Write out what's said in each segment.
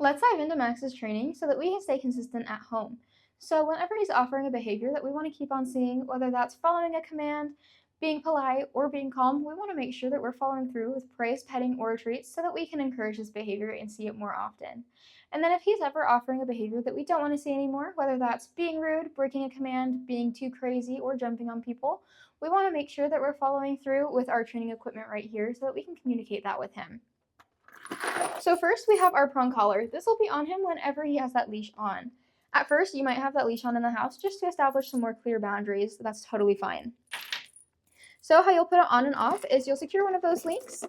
Let's dive into Max's training so that we can stay consistent at home. So, whenever he's offering a behavior that we want to keep on seeing, whether that's following a command, being polite, or being calm, we want to make sure that we're following through with praise, petting, or treats so that we can encourage this behavior and see it more often. And then, if he's ever offering a behavior that we don't want to see anymore, whether that's being rude, breaking a command, being too crazy, or jumping on people, we want to make sure that we're following through with our training equipment right here so that we can communicate that with him. So first we have our prong collar. This will be on him whenever he has that leash on. At first, you might have that leash on in the house just to establish some more clear boundaries. That's totally fine. So how you'll put it on and off is you'll secure one of those links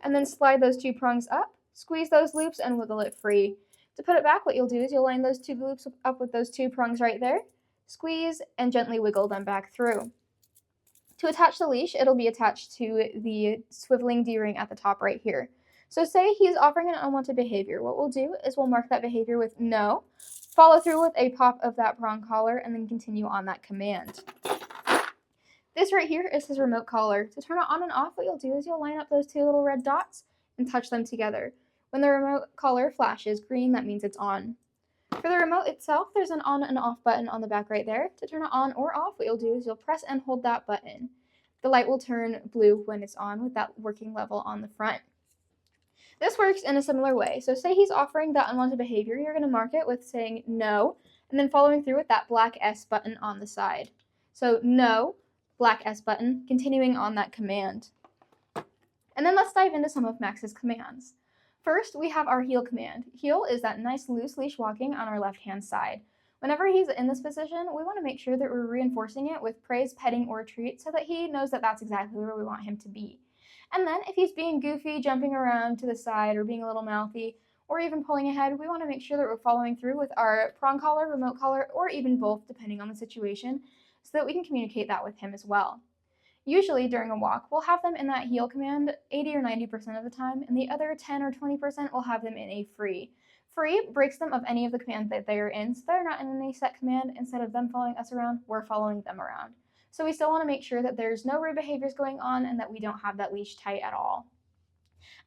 and then slide those two prongs up, squeeze those loops, and wiggle it free. To put it back, what you'll do is you'll line those two loops up with those two prongs right there, squeeze, and gently wiggle them back through. To attach the leash, it'll be attached to the swiveling D-ring at the top right here. So say he's offering an unwanted behavior. What we'll do is we'll mark that behavior with no, follow through with a pop of that prong collar, and then continue on that command. This right here is his remote collar. To turn it on and off, what you'll do is you'll line up those two little red dots and touch them together. When the remote collar flashes green, that means it's on. For the remote itself, there's an on and off button on the back right there. To turn it on or off, what you'll do is you'll press and hold that button. The light will turn blue when it's on with that working level on the front. This works in a similar way. So say he's offering that unwanted behavior, you're going to mark it with saying no, and then following through with that black S button on the side. So no, black S button, continuing on that command. And then let's dive into some of Max's commands. First, we have our heel command. Heel is that nice loose leash walking on our left-hand side. Whenever he's in this position, we want to make sure that we're reinforcing it with praise, petting, or treat so that he knows that that's exactly where we want him to be. And then if he's being goofy, jumping around to the side, or being a little mouthy, or even pulling ahead, we want to make sure that we're following through with our prong collar, remote collar, or even both, depending on the situation, so that we can communicate that with him as well. Usually during a walk, we'll have them in that heel command 80 or 90% of the time, and the other 10 or 20% we'll have them in a free. Free breaks them of any of the commands that they are in, so they're not in any set command. Instead of them following us around, we're following them around. So we still want to make sure that there's no rude behaviors going on and that we don't have that leash tight at all.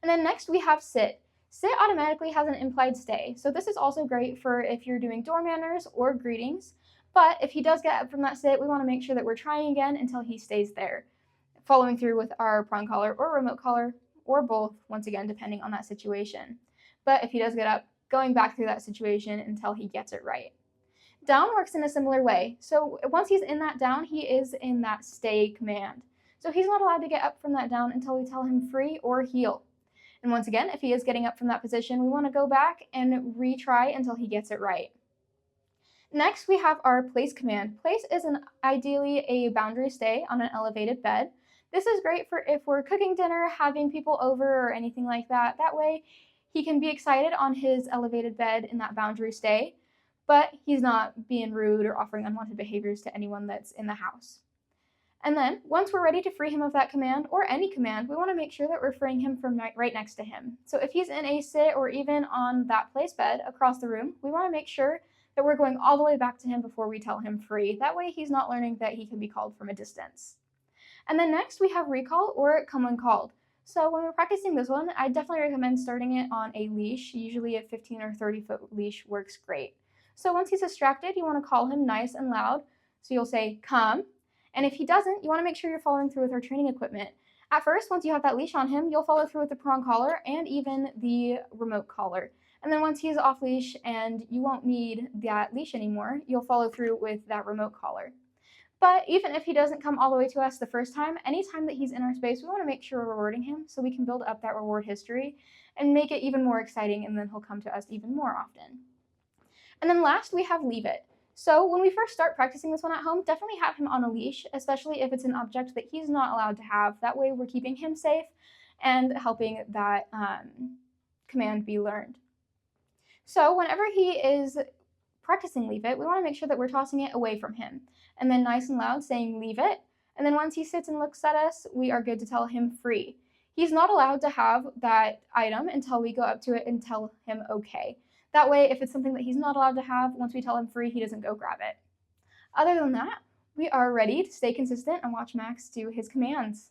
And then next we have sit. Sit automatically has an implied stay, so this is also great for if you're doing door manners or greetings. But if he does get up from that sit, we want to make sure that we're trying again until he stays there, following through with our prong collar or remote collar, or both, once again, depending on that situation. But if he does get up, going back through that situation until he gets it right. Down works in a similar way. So once he's in that down, he is in that stay command. So he's not allowed to get up from that down until we tell him free or heel. And once again, if he is getting up from that position, we want to go back and retry until he gets it right. Next, we have our place command. Place is ideally a boundary stay on an elevated bed. This is great for if we're cooking dinner, having people over, or anything like that. That way, he can be excited on his elevated bed in that boundary stay, but he's not being rude or offering unwanted behaviors to anyone that's in the house. And then, once we're ready to free him of that command, or any command, we want to make sure that we're freeing him from right next to him. So if he's in a sit or even on that place bed across the room, we want to make sure that we're going all the way back to him before we tell him free. That way he's not learning that he can be called from a distance. And then next we have recall or come when called. So when we're practicing this one, I definitely recommend starting it on a leash. Usually a 15 or 30-foot leash works great. So once he's distracted, you want to call him nice and loud. So you'll say, come. And if he doesn't, you want to make sure you're following through with our training equipment. At first, once you have that leash on him, you'll follow through with the prong collar and even the remote collar. And then once he's off leash and you won't need that leash anymore, you'll follow through with that remote collar. But even if he doesn't come all the way to us the first time, anytime that he's in our space, we want to make sure we're rewarding him so we can build up that reward history and make it even more exciting, and then he'll come to us even more often. And then last, we have leave it. So when we first start practicing this one at home, definitely have him on a leash, especially if it's an object that he's not allowed to have. That way we're keeping him safe and helping that command be learned. So whenever he is practicing leave it, we want to make sure that we're tossing it away from him. And then nice and loud saying leave it. And then once he sits and looks at us, we are good to tell him free. He's not allowed to have that item until we go up to it and tell him okay. That way, if it's something that he's not allowed to have, once we tell him free, he doesn't go grab it. Other than that, we are ready to stay consistent and watch Max do his commands.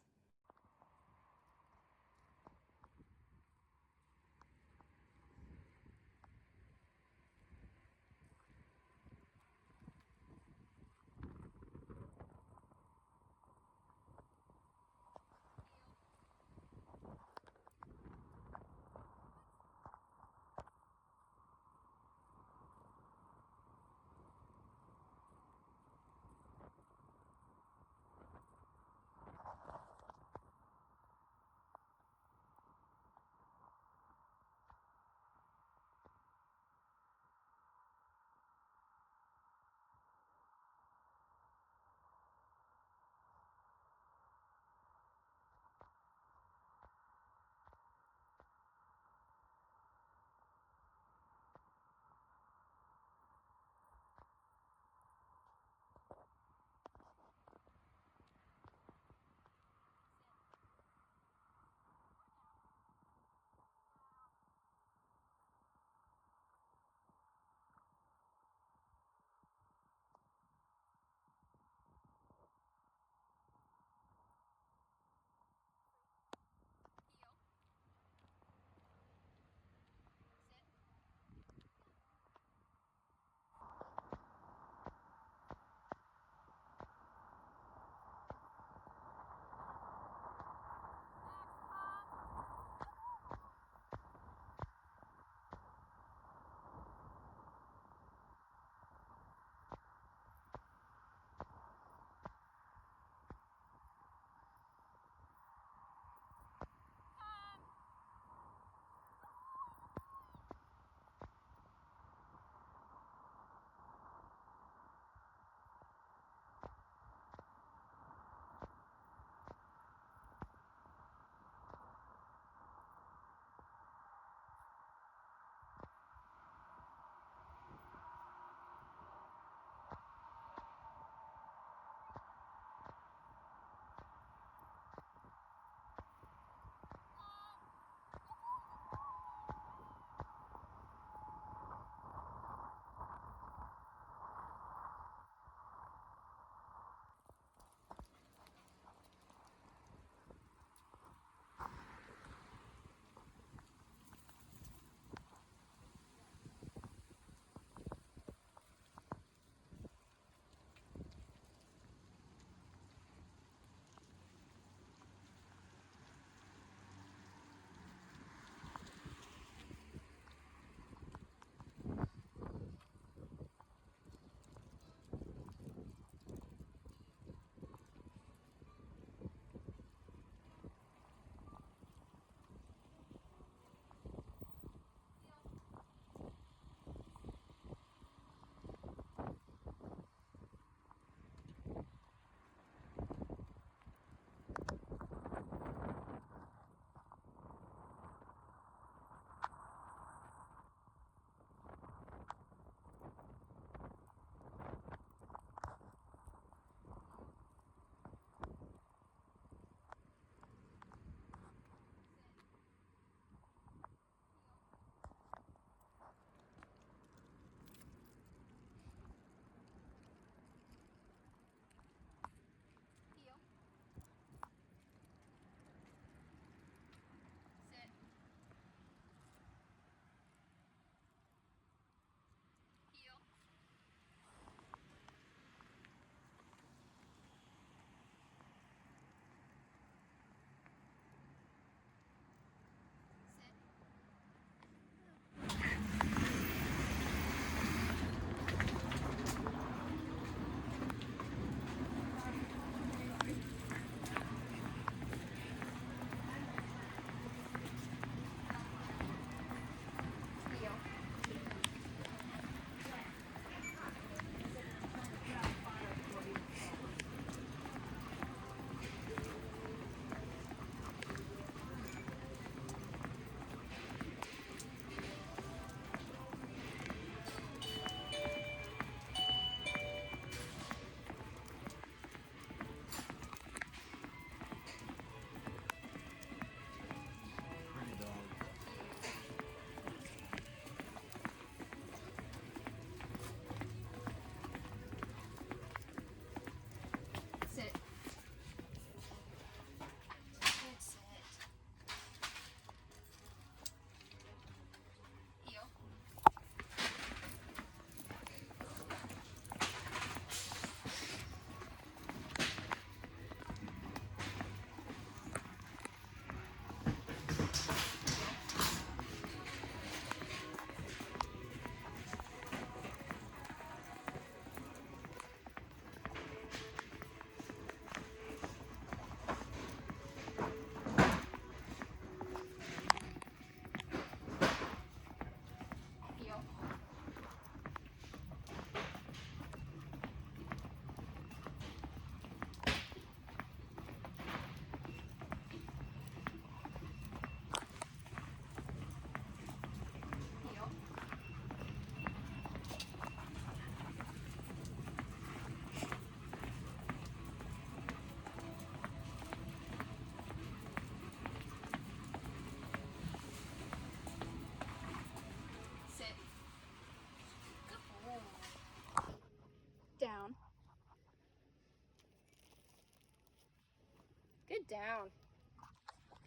down,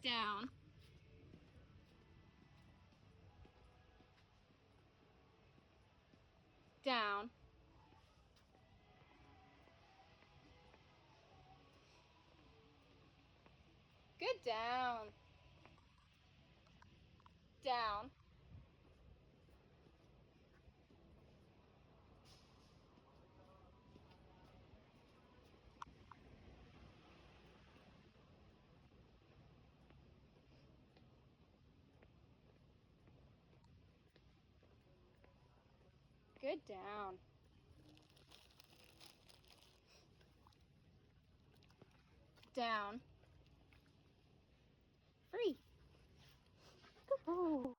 down, down, good, down, down, good, down, down, free. Ooh.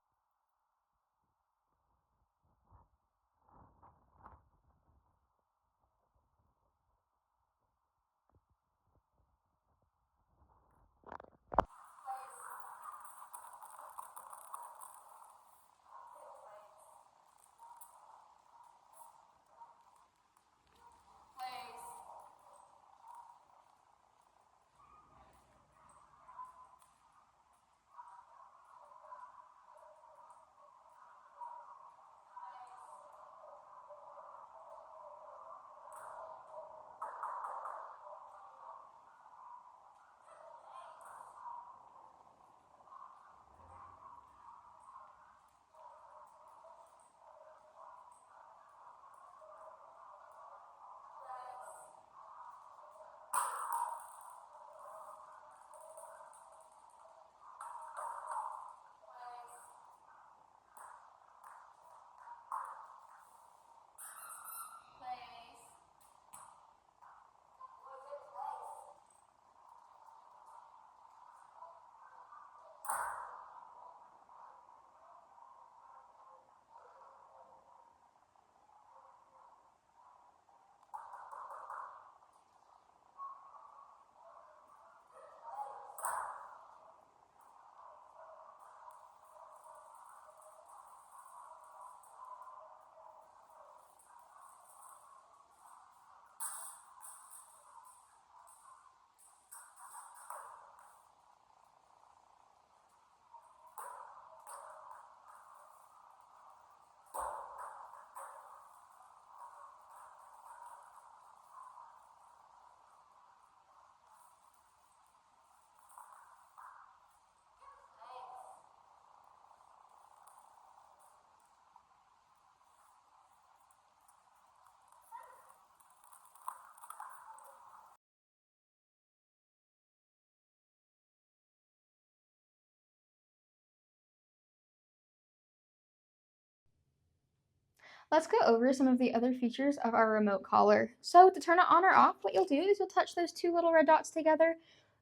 Let's go over some of the other features of our remote collar. So to turn it on or off, what you'll do is you'll touch those two little red dots together.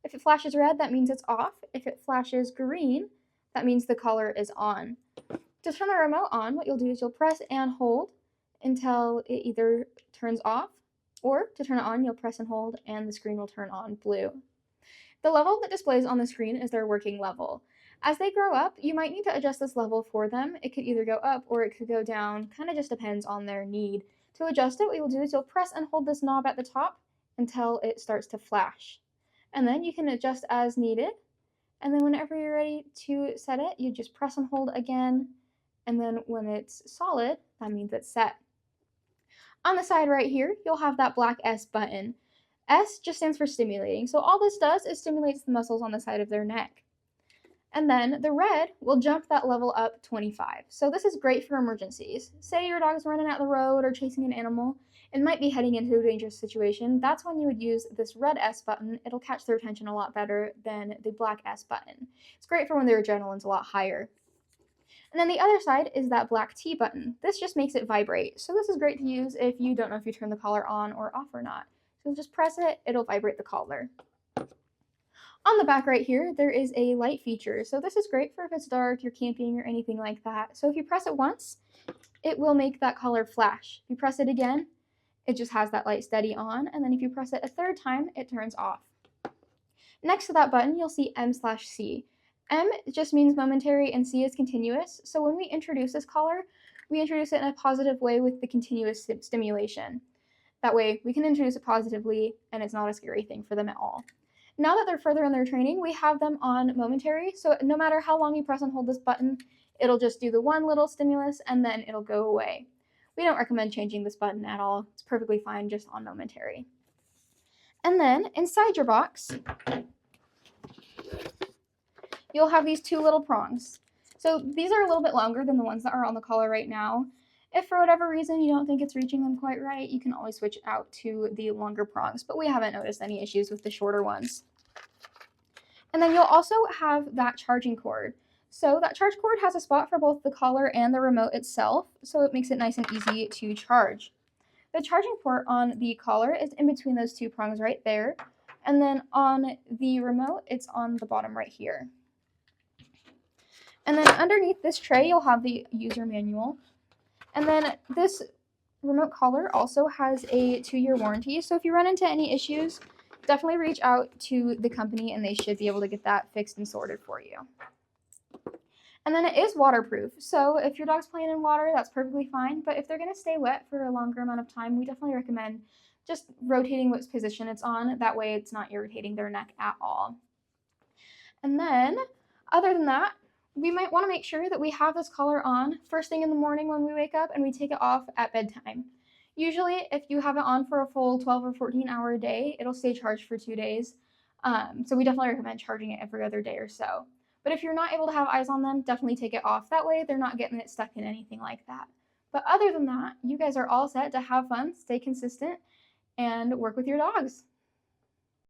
If it flashes red, that means it's off. If it flashes green, that means the collar is on. To turn the remote on, what you'll do is you'll press and hold until it either turns off, or to turn it on, you'll press and hold and the screen will turn on blue. The level that displays on the screen is their working level. As they grow up, you might need to adjust this level for them. It could either go up or it could go down, kind of just depends on their need. To adjust it, what you'll do is you'll press and hold this knob at the top until it starts to flash. And then you can adjust as needed. And then whenever you're ready to set it, you just press and hold again. And then when it's solid, that means it's set. On the side right here, you'll have that black S button. S just stands for stimulating. So all this does is stimulates the muscles on the side of their neck. And then the red will jump that level up 25. So this is great for emergencies. Say your dog is running out the road or chasing an animal and might be heading into a dangerous situation. That's when you would use this red S button. It'll catch their attention a lot better than the black S button. It's great for when their adrenaline's a lot higher. And then the other side is that black T button. This just makes it vibrate. So this is great to use if you don't know if you turn the collar on or off or not. So just press it, it'll vibrate the collar. On the back right here, there is a light feature. So this is great for if it's dark, you're camping, or anything like that. So if you press it once, it will make that collar flash. If you press it again, it just has that light steady on. And then if you press it a third time, it turns off. Next to that button, you'll see M/C. M just means momentary and C is continuous. So when we introduce this collar, we introduce it in a positive way with the continuous stimulation. That way we can introduce it positively and it's not a scary thing for them at all. Now that they're further in their training, we have them on momentary. So no matter how long you press and hold this button, it'll just do the one little stimulus and then it'll go away. We don't recommend changing this button at all. It's perfectly fine just on momentary. And then inside your box, you'll have these two little prongs. So these are a little bit longer than the ones that are on the collar right now. If for whatever reason you don't think it's reaching them quite right, you can always switch out to the longer prongs, but we haven't noticed any issues with the shorter ones. And then you'll also have that charging cord. So that charge cord has a spot for both the collar and the remote itself, so it makes it nice and easy to charge. The charging port on the collar is in between those two prongs right there, and then on the remote, it's on the bottom right here. And then underneath this tray, you'll have the user manual. And then this remote collar also has a 2-year warranty, so if you run into any issues, definitely reach out to the company and they should be able to get that fixed and sorted for you. And then it is waterproof, so if your dog's playing in water, that's perfectly fine, but if they're going to stay wet for a longer amount of time, we definitely recommend just rotating what position it's on. That way it's not irritating their neck at all. And then, other than that, we might want to make sure that we have this collar on first thing in the morning when we wake up and we take it off at bedtime. Usually, if you have it on for a full 12 or 14-hour day, it'll stay charged for 2 days. So we definitely recommend charging it every other day or so. But if you're not able to have eyes on them, definitely take it off. That way, they're not getting it stuck in anything like that. But other than that, you guys are all set to have fun, stay consistent, and work with your dogs.